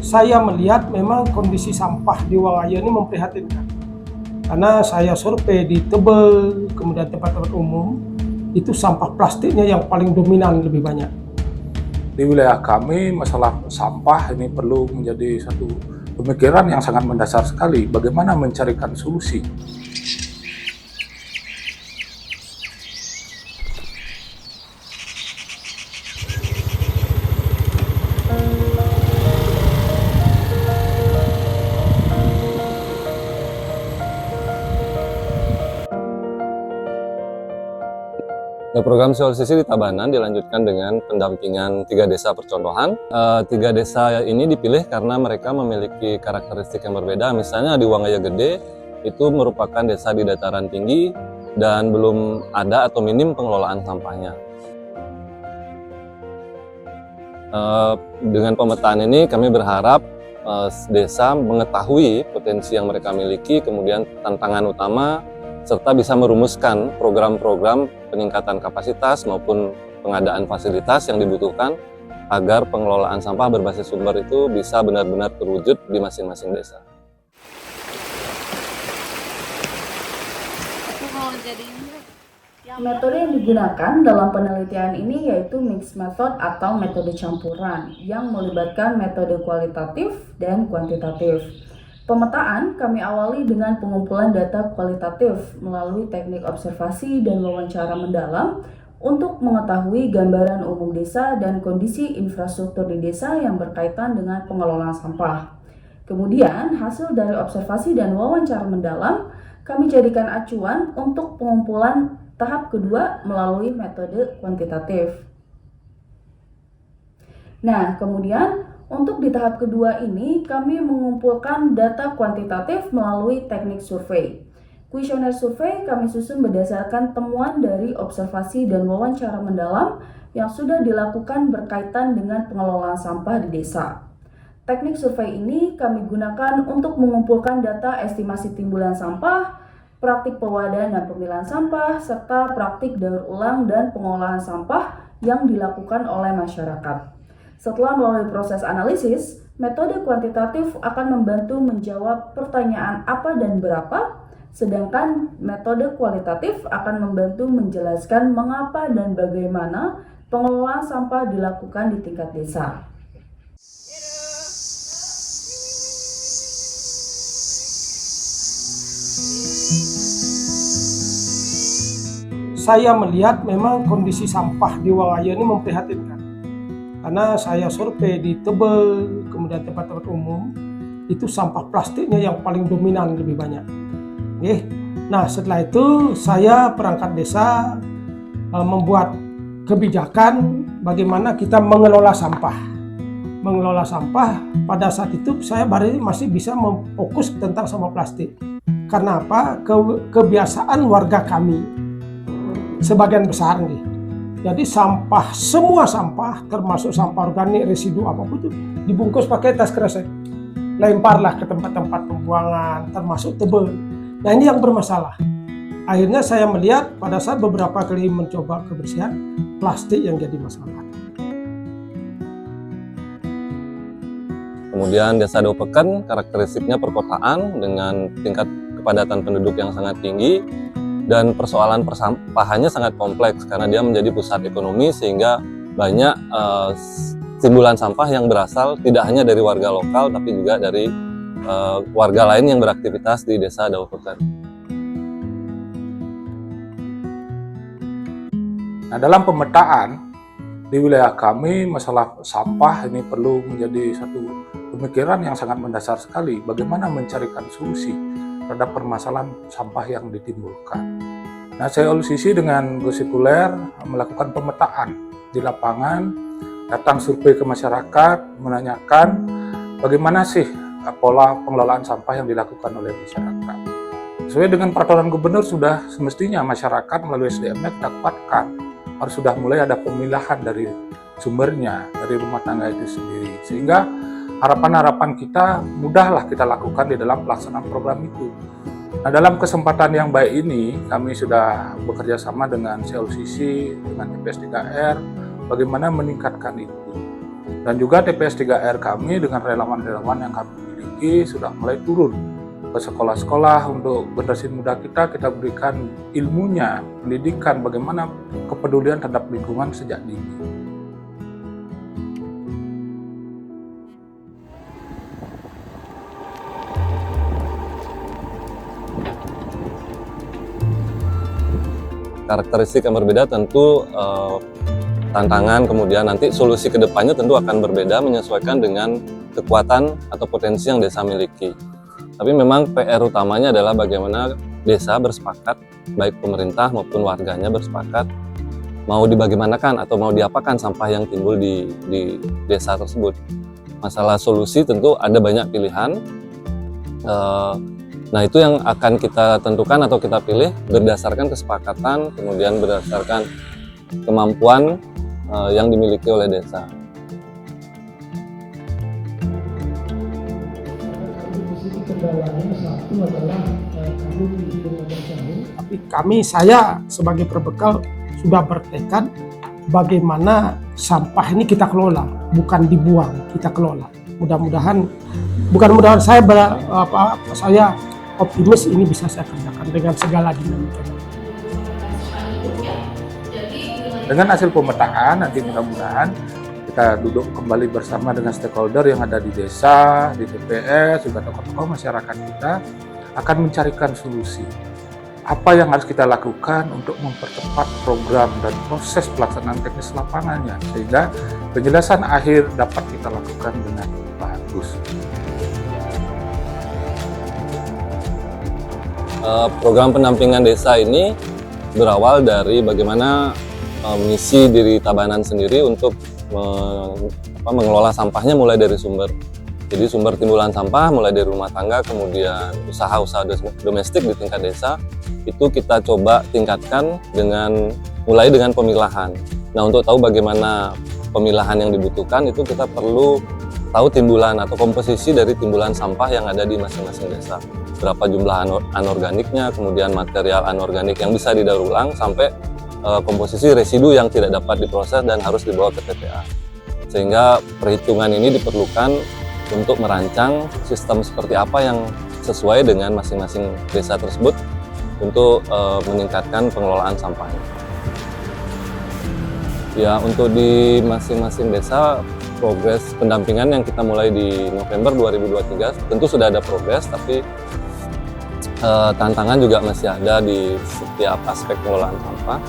saya melihat memang kondisi sampah di Wangaya ini memprihatinkan. Karena saya survei di Tebel, kemudian tempat-tempat umum, itu sampah plastiknya yang paling dominan lebih banyak. Di wilayah kami, masalah sampah ini perlu menjadi satu pemikiran yang sangat mendasar sekali. Bagaimana mencarikan solusi. Program Solusi di Tabanan dilanjutkan dengan pendampingan 3 desa percontohan. 3 desa ini dipilih karena mereka memiliki karakteristik yang berbeda. Misalnya di Wangaya Gede itu merupakan desa di dataran tinggi dan belum ada atau minim pengelolaan sampahnya. Dengan pemetaan ini kami berharap desa mengetahui potensi yang mereka miliki, kemudian tantangan utama, serta bisa merumuskan program-program peningkatan kapasitas maupun pengadaan fasilitas yang dibutuhkan agar pengelolaan sampah berbasis sumber itu bisa benar-benar terwujud di masing-masing desa. Metode yang digunakan dalam penelitian ini yaitu mixed method atau metode campuran yang melibatkan metode kualitatif dan kuantitatif. Pemetaan kami awali dengan pengumpulan data kualitatif melalui teknik observasi dan wawancara mendalam untuk mengetahui gambaran umum desa dan kondisi infrastruktur di desa yang berkaitan dengan pengelolaan sampah. Kemudian, hasil dari observasi dan wawancara mendalam kami jadikan acuan untuk pengumpulan tahap kedua melalui metode kuantitatif. Nah, kemudian untuk di tahap kedua ini, kami mengumpulkan data kuantitatif melalui teknik survei. Kuesioner survei kami susun berdasarkan temuan dari observasi dan wawancara mendalam yang sudah dilakukan berkaitan dengan pengelolaan sampah di desa. Teknik survei ini kami gunakan untuk mengumpulkan data estimasi timbulan sampah, praktik pewadaan dan pemilahan sampah, serta praktik daur ulang dan pengolahan sampah yang dilakukan oleh masyarakat. Setelah melalui proses analisis, metode kuantitatif akan membantu menjawab pertanyaan apa dan berapa, sedangkan metode kualitatif akan membantu menjelaskan mengapa dan bagaimana pengelolaan sampah dilakukan di tingkat desa. Saya melihat memang kondisi sampah di Wangaya ini memprihatinkan. Karena saya survei di Tebel, kemudian tempat-tempat umum, itu sampah plastiknya yang paling dominan lebih banyak. Nah, setelah itu saya perangkat desa membuat kebijakan bagaimana kita mengelola sampah. Mengelola sampah pada saat itu saya baru masih bisa memfokus tentang sampah plastik. Karena apa? Kebiasaan warga kami sebagian besar nih. Jadi sampah, semua sampah termasuk sampah organik, residu apapun itu dibungkus pakai tas kresek. Lemparlah ke tempat-tempat pembuangan termasuk Tebel. Nah, ini yang bermasalah. Akhirnya saya melihat pada saat beberapa kali mencoba kebersihan, plastik yang jadi masalah. Kemudian Desa Daupekan karakteristiknya perkotaan dengan tingkat kepadatan penduduk yang sangat tinggi dan persoalan persampahannya sangat kompleks karena dia menjadi pusat ekonomi sehingga banyak timbulan sampah yang berasal tidak hanya dari warga lokal tapi juga dari warga lain yang beraktivitas di Desa Daupekan. Nah, dalam pemetaan di wilayah kami, masalah sampah ini perlu menjadi satu pemikiran yang sangat mendasar sekali. Bagaimana mencarikan solusi terhadap permasalahan sampah yang ditimbulkan. Nah, saya LCC dengan Gosikuler melakukan pemetaan di lapangan, datang survei ke masyarakat, menanyakan bagaimana sih pola pengelolaan sampah yang dilakukan oleh masyarakat. Sesuai dengan peraturan gubernur sudah semestinya masyarakat melalui SDM-nya kita kuatkan. Harus sudah mulai ada pemilahan dari sumbernya, dari rumah tangga itu sendiri. Sehingga harapan-harapan kita mudahlah kita lakukan di dalam pelaksanaan program itu. Nah, dalam kesempatan yang baik ini, kami sudah bekerja sama dengan CLCC, dengan TPS 3R, bagaimana meningkatkan itu. Dan juga TPS 3R kami dengan relawan-relawan yang kami miliki sudah mulai turun ke sekolah-sekolah untuk generasi muda kita berikan ilmunya, pendidikan, bagaimana kepedulian terhadap lingkungan sejak dini. Karakteristik yang berbeda tentu tantangan, kemudian nanti solusi ke depannya tentu akan berbeda menyesuaikan dengan kekuatan atau potensi yang desa miliki. Tapi memang PR utamanya adalah bagaimana desa bersepakat, baik pemerintah maupun warganya bersepakat, mau dibagaimanakan atau mau diapakan sampah yang timbul di desa tersebut. Masalah solusi tentu ada banyak pilihan. Nah, itu yang akan kita tentukan atau kita pilih berdasarkan kesepakatan, kemudian berdasarkan kemampuan yang dimiliki oleh desa. Tapi saya sebagai perbekal sudah bertekad bagaimana sampah ini kita kelola, bukan dibuang, kita kelola. Mudah-mudahan saya optimis ini bisa saya kerjakan dengan segala dinamika. Dengan hasil pemetaan nanti mudah-mudahan kita duduk kembali bersama dengan stakeholder yang ada di desa, di TPS, juga tokoh-tokoh masyarakat kita akan mencarikan solusi. Apa yang harus kita lakukan untuk mempercepat program dan proses pelaksanaan teknis lapangannya sehingga penjelasan akhir dapat kita lakukan dengan bagus. Program pendampingan desa ini berawal dari bagaimana misi diri Tabanan sendiri untuk mengelola sampahnya mulai dari sumber. Jadi sumber timbulan sampah mulai dari rumah tangga, kemudian usaha-usaha domestik di tingkat desa, itu kita coba tingkatkan mulai dengan pemilahan. Nah, untuk tahu bagaimana pemilahan yang dibutuhkan, itu kita perlu tahu timbulan atau komposisi dari timbulan sampah yang ada di masing-masing desa. Berapa jumlah anorganiknya, kemudian material anorganik yang bisa didaur ulang, sampai komposisi residu yang tidak dapat diproses dan harus dibawa ke TPA. Sehingga perhitungan ini diperlukan untuk merancang sistem seperti apa yang sesuai dengan masing-masing desa tersebut untuk meningkatkan pengelolaan sampahnya. Ya, untuk di masing-masing desa, progres pendampingan yang kita mulai di November 2023 tentu sudah ada progres, tapi tantangan juga masih ada di setiap aspek pengelolaan sampah.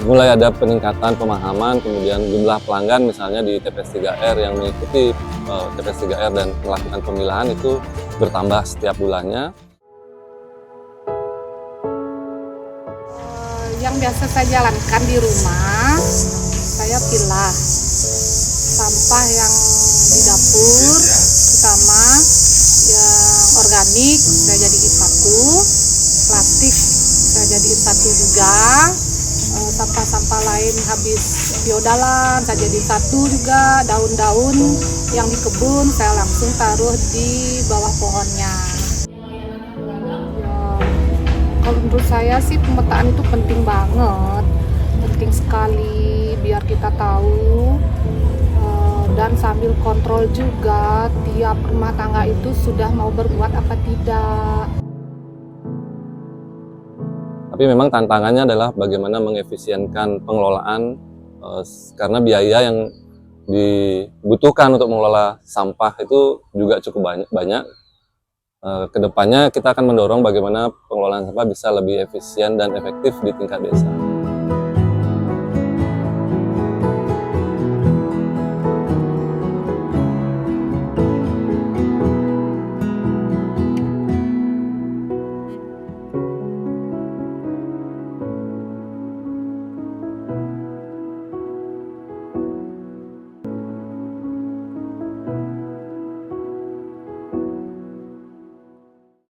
Mulai ada peningkatan pemahaman, kemudian jumlah pelanggan misalnya di TPS 3R yang mengikuti TPS 3R dan melakukan pemilahan itu bertambah setiap bulannya. Yang biasa saya jalankan di rumah, saya pilah sampah yang di dapur, sama yang organik saya jadiin satu, plastik saya jadiin satu juga, sampah-sampah lain habis biodalan saya jadiin satu juga, daun-daun yang di kebun saya langsung taruh di bawah pohonnya. Kalau menurut saya sih pemetaan itu penting banget, penting sekali biar kita tahu, dan sambil kontrol juga tiap rumah tangga itu sudah mau berbuat apa tidak. Tapi memang tantangannya adalah bagaimana mengefisienkan pengelolaan, karena biaya yang dibutuhkan untuk mengelola sampah itu juga cukup banyak. Kedepannya kita akan mendorong bagaimana pengelolaan sampah bisa lebih efisien dan efektif di tingkat desa.